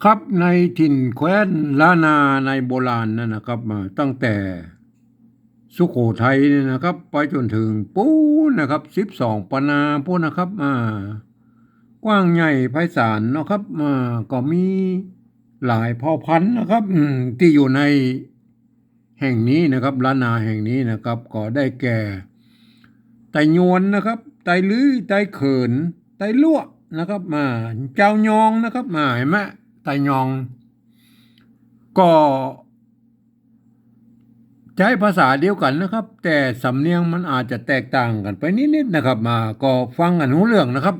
ครับในถิ่นแคว้นล้านนาในโบราณนั่นนะครับมาตั้งแต่สุโขทัยเนี่ยนะครับไปจนถึงปูนนะครับ12 ปนาพวกนะครับกว้างใหญ่ไพศาลนะครับก็มีหลายเผ่าพันธุ์นะครับที่อยู่ในแห่งนี้นะครับล้านนาแห่งนี้นะครับก็ได้แก่ไตยวนนะครับไตลื้อไตเขินไตลั่วนะครับเจ้ายองนะครับเห็นไหมไตยอง ก็ใช้ภาษาเดียวกันนะครับแต่สำเนียงมันอาจจะแตกต่างกันไปนิดๆนะครับก็ฟังกันรู้เรื่องนะครับ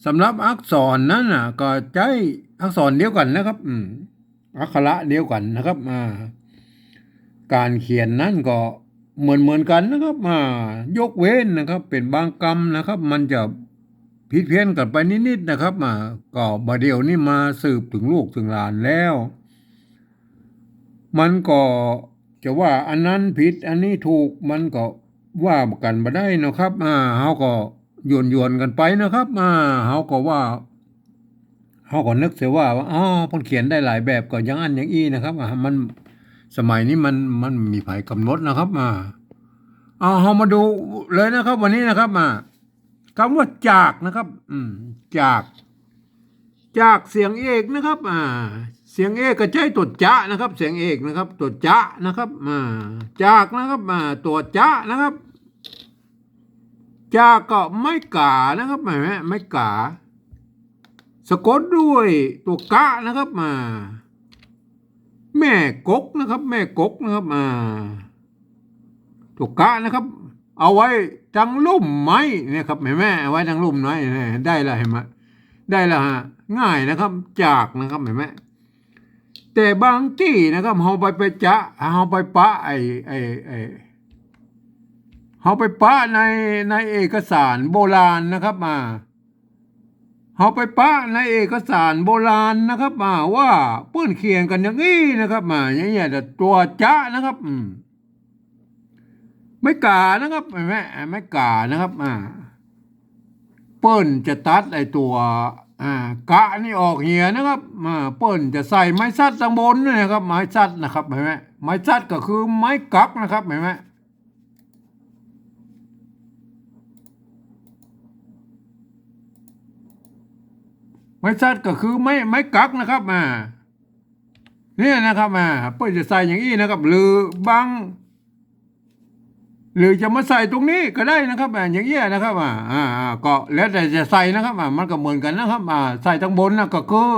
สำหรับอักษรนั้นก็ใช้อักษรเดียวกันนะครับอักขระเดียวกันนะครับการเขียนนั้นก็เหมือนกันนะครับยกเว้นนะครับเป็นบางกรรมนะครับ มันจะผิดเพี้ยนกันไปนิดๆนะครับก็บาเดียวนี่มาสืบถึงลูกถึงหลานแล้ว มันก็จะว่าอันนั้นผิดอันนี้ถูกมันก็ว่ากันมาได้นะครับเขาก็โยนกันไปนะครับเขาก็ว่าเขาก็นึกเสียว่าอ๋อเพิ่นเขียนได้หลายแบบก็อย่างอันอย่างอี้นะครับมันสมัยนี้มันมีไผกำหนดนะครับเรามาดูเลยนะครับ วันนี้นะครับคำว่าจากนะครับจากจากเสียงเอกนะครับเสียงเอกก็ใช้ตัวจะนะครับเสียงเอกนะครับตัวจะนะครับจากนะครับตัวจะนะครับจากก็ไม่กานะครับไม่กาสะกดด้วยตัวกะนะครับแม่กกนะครับแม่กกนะครับตัวกะนะครับเอาไว้ทางลุ่มไม้เนี่ยครับเห็นไหมเอาไว้ทางลุ่มไม้ได้แล้วเห็นไหมได้แล้วง่ายนะครับจากนะครับเห็นไหมแต่บางที่นะครับเฮาไปจะเฮาไปปะเฮาไปปะในเอกสารโบราณนะครับเฮาไปปะในเอกสารโบราณนะครับว่าเปื้อนเขียนกันอย่างนี้นะครับอย่างเงี้ยตัวจะนะครับไม่กานะครับไม่กานะครับเปิ้นจะตัดตัวกะนี่ออกเหียนะครับเปิ้นจะใส่ไม้ซัดทางบนนี่นะครับไม้ซัดนะครับเห็นไหมไม้ซัดก็คือไม้กักนะครับเห็นไหมไม้ซัดก็คือไม้กักนะครับเนี่ยนะครับเปิ้นจะใส่อย่างนี้นะครับหรือบางหรือจะมาใส่ตรงนี้ก็ได้นะครับอย่างเงี้ยนะครับก็แล้วแต่จะใส่นะครับมันก็เหมือนกันนะครับใส่ทางบนนะก็คือ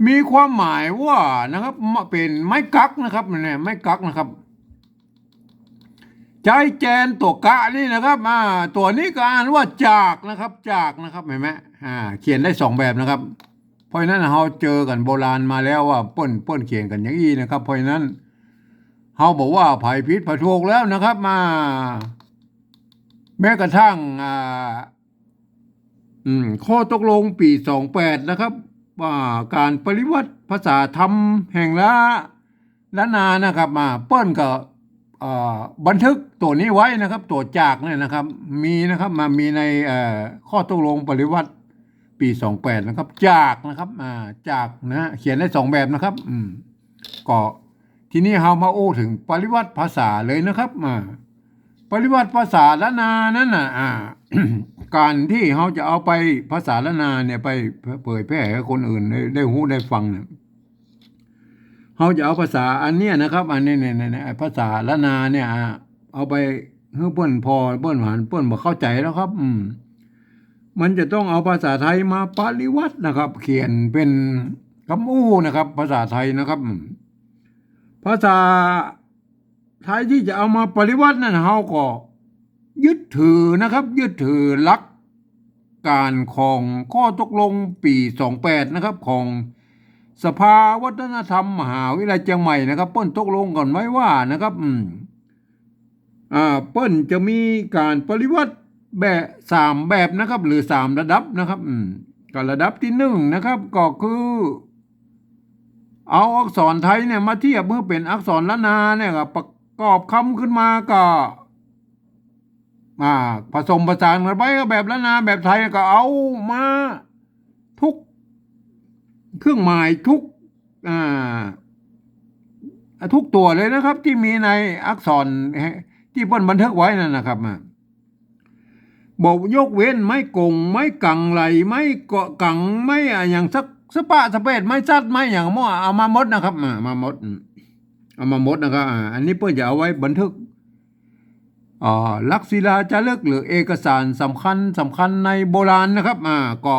มีความหมายว่านะครับเป็นไม้กักนะครับเนี่ยไม้กักนะครับใจแจนตัวกะนี่นะครับตัวนี้ก็อ่านว่าจากนะครับจากนะครับเห็นไหมเขียนได้2แบบนะครับเพราะฉะนั้นเราเจอกันโบราณมาแล้วว่าเปิ้นเขียนกันอย่างนี้นะครับเพราะฉะนั้นเขาบอกว่าไผ่พิษไผ่ถูกแล้วนะครับแม้กระทั่งข้อตกลงปี28นะครับว่าการปริวัติภาษาธรรมแห่งละนานะครับเปิ้นก็บันทึกตัวนี้ไว้นะครับตัวจากเนี่ยนะครับมีนะครับมีในข้อตกลงปริวัติปี28นะครับจากนะครับจากนะเขียนได้2แบบนะครับก็ทีนี้เรามาโอ้ถึงปริวัติภาษาเลยนะครับปริวัติภาษาละนานั้นการที่เราจะเอาไปภาษาละนาเนี่ยไปเผยแพร่ให้คนอื่นได้รู้ได้ฟังเนี่ยเราจะเอาภาษาอันเนี้ยนะครับอันนี้เนี่ยภาษาละนาเนี่ยเอาไปให้เปิ้นพอเปิ้นหวานเปิ้นบ่เข้าใจแล้วครับมันจะต้องเอาภาษาไทยมาปริวัตินะครับ เขียนเป็นคำอู้นะครับ ภาษาไทยนะครับภาษาไทยที่จะเอามาปริวัตินั้นเราก็ยึดถือนะครับยึดถือหลักการของข้อตกลงปี28นะครับของสภาวัฒนธรรมมหาวิทยาลัยเชียงใหม่นะครับเปิ้นตกลงกันไว้ว่านะครับเปิ้นจะมีการปริวัติแบบ3แบบนะครับหรือ3ระดับนะครับก็ระดับที่1นะครับก็คือเอาอักษรไทยเนี่ยมาเทียบเมื่อเป็นอักษรละนาเนี่ยก็ประกอบคำขึ้นมาก็ผสมผสานกันไปก็แบบละนาแบบไทยก็เอามาทุก เครื่องหมายอ่าทุกตัวเลยนะครับ ที่มีในอักษรที่เปิ้นบันทึกไว้นั่นนะครับบอกยกเว้นไม้กงไม้กังไหลไม้เกาะกังไม้อย่างสักสปะสเปดไม้จัดไม้อย่างมั่วเอามาหมดนะครับมาหมดเอามาหมดนะครับอันนี้เพื่อจะเอาไว้บันทึกลักษิลาจารึกหรือเอกสารสำคัญในโบราณนะครับก็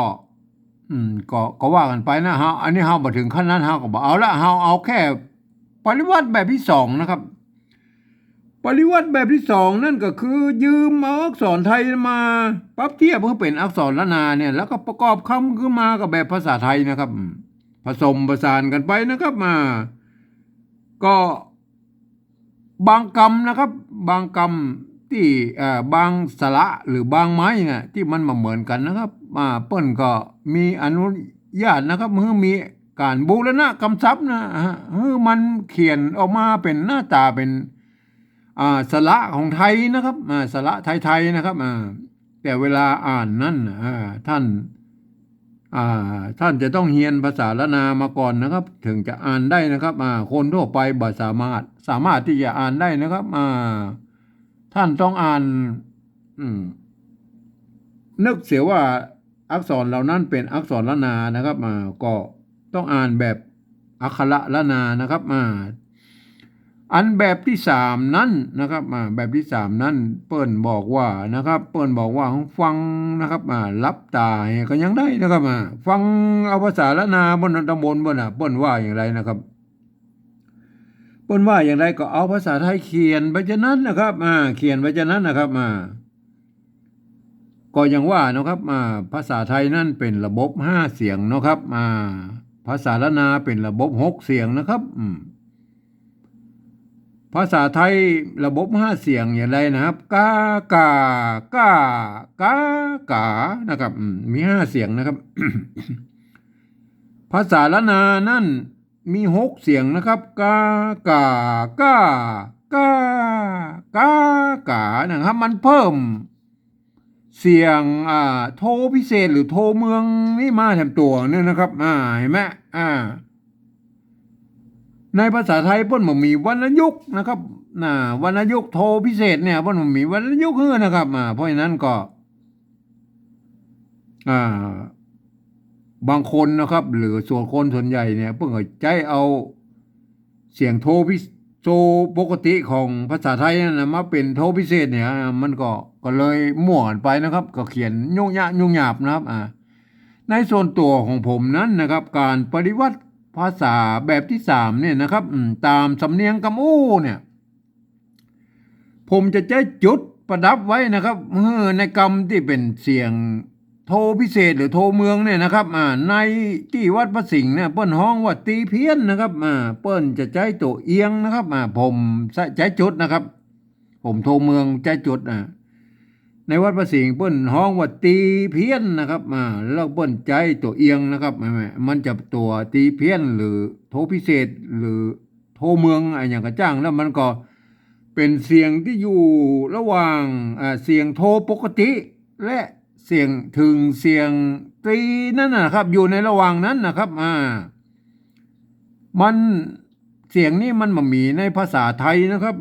ก็ว่ากันไปนะฮะอันนี้เฮาบ่ถึงขั้นนั้นเฮาก็บ่เอาละเฮาเอาแค่ปริวัติแบบที่สองนะครับปริวัติแบบที่สองนั่นก็คือยืมเอาอักษรไทยมาปรับเทียบเพื่อเป็นอักษรล้านนาเนี่ยแล้วก็ประกอบคำขึ้นมากับแบบภาษาไทยนะครับผสมผสานกันไปนะครับก็บางคำนะครับบางคำที่บางสระหรือบางไม้เนี่ยที่มันมาเหมือนกันนะครับเปิ้นก็มีอนุญาตนะครับเมื่อมีการบูรณะคำศัพท์นะมันเขียนออกมาเป็นหน้าตาเป็นสระของไทยนะครับสระไทยๆนะครับแต่เวลาอ่านนั่นท่านจะต้องเรียนภาษาละนามาก่อนนะครับถึงจะอ่านได้นะครับคนทั่วไปบ่สามารถที่จะอ่านได้นะครับท่านต้องอ่านนึกเสียว่าอักษรเหล่านั้นเป็นอักษรละนานะครับก็ต้องอ่านแบบอักขระละนานะครับอันแบบที่สามนั้นนะครับแบบที่สามนั้นเปิ้นบอกว่านะครับเปิ้นบอกว่าฟังนะครับรับตาก็ยังได้นะครับฟังเอาภาษาละนาบนตำบลบนเปิ้นว่าอย่างไรนะครับเปิ้นว่าอย่างไรก็เอาภาษาไทยเขียนไปจากนั้นนะครับเขียนไปจากนั้นนะครับก็ยังว่านะครับภาษาไทยนั่นเป็นระบบ5เสียงนะครับภาษาละนาเป็นระบบ6เสียงนะครับภาษาไทยระบบ5เสียงอย่างไรนะครับกากากากานะครับมี5เสียงนะครับ ภาษาละนานั่นมี6เสียงนะครับกากากากากานะครับมันเพิ่มเสียงโทพิเศษหรือโทเมืองนี่มาแถมตัวเนี่ยนะครับเห็นไหมในภาษาไทยเพิ่นบ่มีวรรณยุกต์นะครับวรรณยุกต์โทพิเศษเนี่ยเพิ่นบ่มีวรรณยุกต์นะครับเพราะฉะนั้นก็บางคนนะครับหรือส่วนคนส่วนใหญ่เนี่ยเพิ่นก็ใจเอาเสียงโทปกติของภาษาไทยนั่นนะมาเป็นโทพิเศษเนี่ยมันก็เลยมั่วกันไปนะครับก็เขียนยุ่งหยาบนะครับในส่วนตัวของผมนั้นนะครับการปฏิวัติภาษาแบบที่3เนี่ยนะครับตามสำเนียงกำอู้เนี่ยผมจะใช้จุดประดับไว้นะครับในคำที่เป็นเสียงโทพิเศษหรือโทเมืองเนี่ยนะครับในที่วัดพระสิงห์เนี่ยเปิ้นฮ้องว่าตีเพี้ยนนะครับเปิ้นจะใช้ตัวเอียงนะครับผมใช้จุดนะครับผมโทเมืองใช้จุดในวัดพระสิงห์เปิ้นฮ้องว่าตีเพี้ยนนะครับแล้วเปิ้นใจตัวเอียงนะครับมันจะตัวตีเพี้ยนหรือโทพิเศษหรือโทเมืองอย่างกระจ้างแล้วมันก็เป็นเสียงที่อยู่ระหว่างเสียงโทปกติและเสียงถึงเสียงตรีนั่นนะครับอยู่ในระหว่างนั้นนะครับมันเสียงนี้มันบ่มีในภาษาไทยนะครับ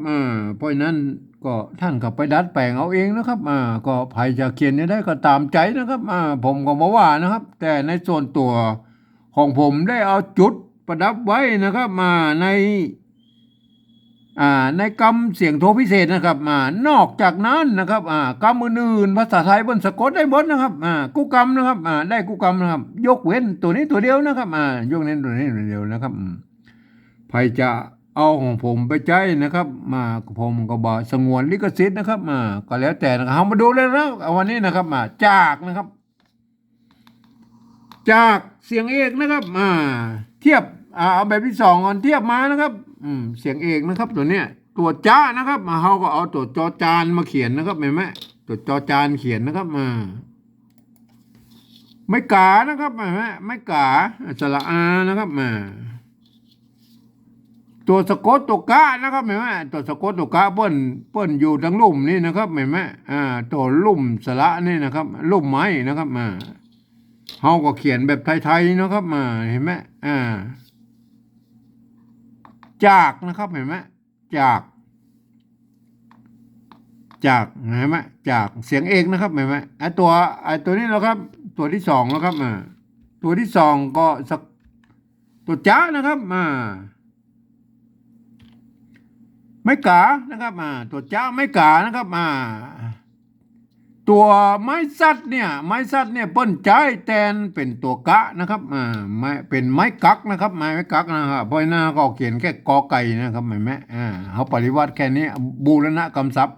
เพราะฉะนั้นก็ท่านก็ไปดัดแปลงเอาเองนะครับก็ใครจะเขียนได้ก็ตามใจนะครับผมก็บ่ว่านะครับแต่ในส่วนตัวของผมได้เอาจุดประดับไว้นะครับในกรรมเสียงโทพิเศษนะครับนอกจากนั้นนะครับกรรมอื่นๆภาษาไทยบนสะกดได้หมดนะครับกุกรรมนะครับได้กุกรรมนะครับยกเว้นตัวนี้ตัวเดียวนะครับยกเว้นตัวนี้ตัวเดียวนะครับใครจะเอาของผมไปใช้นะครับผมก็บอกสงวนลิขสิทธิ์นะครับก็แล้วแต่นะครับเอามาดูเลยนะวันนี้นะครับจากนะครับจากเสียงเอกนะครับเทียบเอาแบบที่2ก่อนเทียบมานะครับเสียงเอกนะครับตัวเนี้ยตัวจ้านะครับเขาก็เอาตัวจอจานมาเขียนนะครับเห็นไหมตัวจอจานเขียนนะครับไม่กานะครับเห็นไหมไม่กาสระอานะครับตัวสะกดตัวกะนะครับเห็นไหมตัวสะกดตัวกะเปิ้นอยู่ทั้งลุ่มนี่นะครับเห็นไหมตัวลุ่มสระนี่นะครับลุ่มไม้นะครับ เฮาก็เขียนแบบไทยๆนะครับมาเห็นไหมจากนะครับเห็นไหมจากจากเห็นไหมจากเสียงเอกนะครับเห็นไหมไอตัวนี้แล้วครับ ตัวที่สองแล้วครับตัวที่สองก็สักตัวจ้านะครับไม่กานะครับตัวจ้าไม่กานะครับตัวไม้ซัดเนี่ยเปิ้นใจแตนเป็นตัวกะนะครับไม่เป็นไม้กักนะครับไม้กักนะครับเพราะนั้นก็เขียนแค่กอไก่นะครับเห็นไหมเขาปริวัติแค่นี้บูรณะกำศัพท์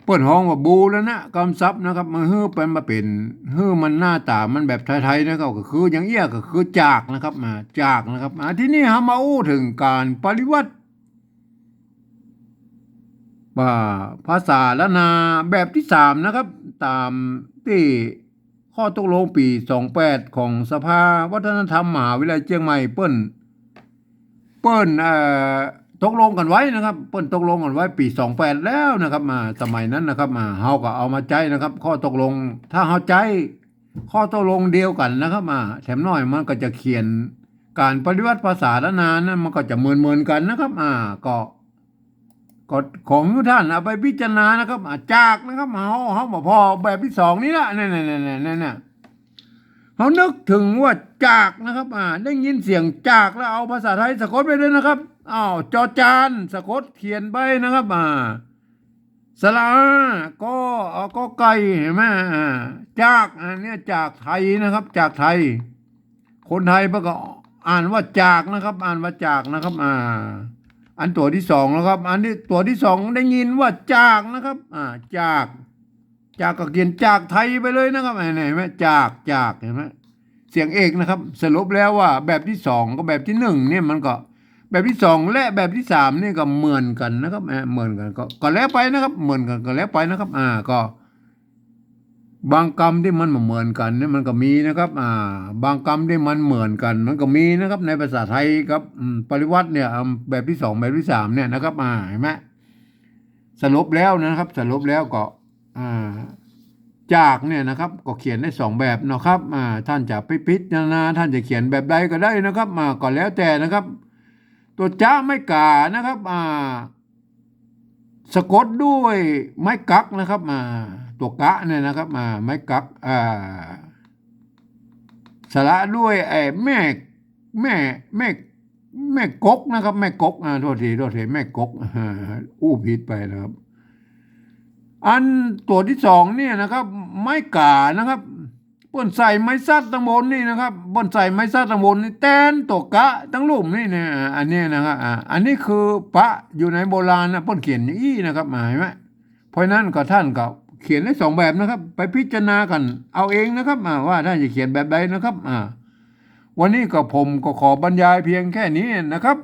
เปิ้นห้องว่าบูรณะกำศัพท์นะครับมันฮื้อเป็นมาเป็นฮื้อมันหน้าตามันแบบไทยๆนะครับก็คืออย่างเอี้ยก็คือจากนะครับจากนะครับที่นี่เรามาอู้ถึงการปริวัติว่าภาษาละนาแบบที่สามนะครับตามที่ข้อตกลงปี28ของสภาวัฒนธรรมมหาวิทยาลัยเชียงใหม่เปิ้นตกลงกันไว้นะครับเปิ้นตกลงกันไว้ปี28แล้วนะครับสมัยนั้นนะครับเฮาก็เอามาใจนะครับ ข้อตกลงถ้าเฮาใจข้อตกลงเดียวกันนะครับแถมน้อยมันก็จะเขียนการปฏิวัติภาษาละนานั้นมันก็จะเหมือนกันนะครับก็ของทุกท่านเอาไปพิจารณานะครับจากนะครับเขาบอกพอแบบที่สองนี้ละเนี่ยเขานึกถึงว่าจากนะครับได้ยินเสียงจากแล้วเอาภาษาไทยสะกดไปด้วยนะครับจอจานสะกดเขียนไปนะครับสระก็ไก่เห็นไหมจากเนี่ยจากไทยนะครับจากไทยคนไทยก็อ่านว่าจากนะครับอ่านว่าจากนะครับอันตัวที่สองนะครับอันนี้ตัวที่สองได้ยินว่าจากนะครับจากก็เขียนจากไทยไปเลยนะครับเห็นไหมจากเห็นไหมเสียงเอกนะครับสรุปแล้วว่าแบบที่สองกับแบบที่หนึ่งเนี่ยมันก็แบบที่สองและแบบที่สามนี่ก็เหมือนกันนะครับเหมือนกันก็แล้วไปนะครับเหมือนกันก็แล้วไปนะครับก็บางคำที่มันเหมือนกันเนี่ยมันก็มีนะครับบางคำที่มันเหมือนกันมันก็มีนะครับในภาษาไทยครับปริวัติเนี่ยแบบที่สองแบบที่สามเนี่ยนะครับเห็นไหมสรุปแล้วนะครับสรุปแล้วก็จากเนี่ยนะครับก็เขียนได้สองแบบนะครับท่านจะพิจารณาท่านจะเขียนแบบใดก็ได้นะครับก็แล้วแต่นะครับตัวจ้าไม่กานะครับสะกดด้วยไม้กักนะครับตัวกะเนี่ยนะครับไม้กักสระด้วยแม่กกนะครับแม่กกโทษทีแม่กกอู้ผิดไปนะครับอันตัวที่สองเนี่ยนะครับไม้กานะครับบนใส่ไม้ซัดตั้งบนนี่นะครับบนใส่ไม้ซัดตั้งบนนี่แตนตัวกะตั้งลุ่มนี่เนี่ยอันนี้นะครับอันนี้คือพระอยู่ในโบราณนะป้นเขียนอย่างนี้นะครับเห็นไหมเพราะนั้นก็ท่านก็เขียนได้สองแบบนะครับไปพิจารณากันเอาเองนะครับว่าท่านจะเขียนแบบใดนะครับวันนี้ก็ผมก็ขอบรรยายเพียงแค่นี้นะครับ